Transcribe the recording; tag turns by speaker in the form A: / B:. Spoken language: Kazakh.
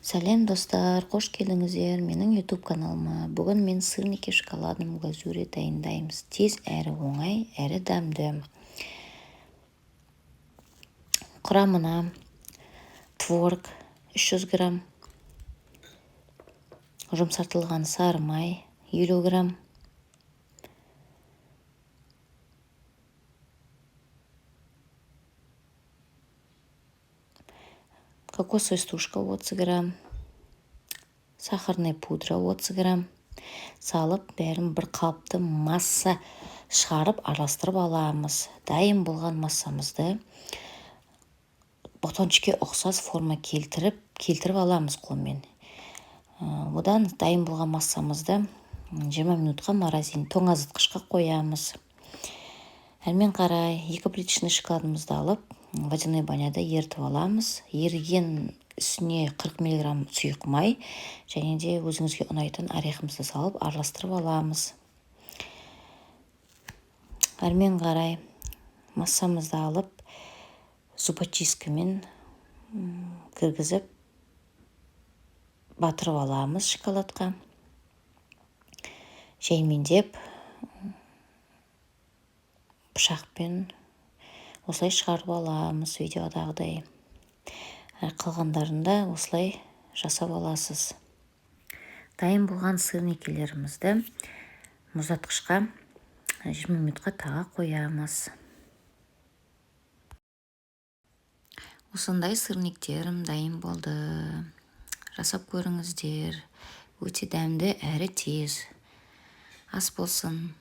A: Сәлем достар, қош келдіңіздер менің YouTube каналыма. Бүгін мен сырники шоколадным глазури дайындаймыз. Тез әрі оңай, әрі дәмді. Құрамына творог 300 грамм, жұмсартылған сары май 50 грамм, кокосовая стружка 30 грамм, сахарная пудра 30 грамм. Салып, бәрін бір қалыпты масса шығарып, араластырып аламыз. Дайын болған массамызды батончикке ұқсас форма келтіріп аламыз қолмен. Одан дайын болған массамызды 20 минутқа морозин тоңазытқышқа қоямыз. Әрмен қарай 2 плиточный шоколадымызды алып, водяной баняда ертіп аламыз. Еріген үстіне 40 мг сұйық май және де өзіңізге ұнайтын орехымызды салып араластырып аламыз. Әрмен қарай массамызды алып, зубочисткамен кіргізіп батырып аламыз шоколадқа. Жаймендеп пышақпен осылай шығарып аламыз видеодағыдай. Қалғандарында осылай жасап аласыз. Дайын болған сырникелерімізді мұздатқышқа 20 минутқа тағы қоямыз. Осындай сырниктерім дайын болды. Жасап көріңіздер. Өте дәмді әрі тез. Ас болсын.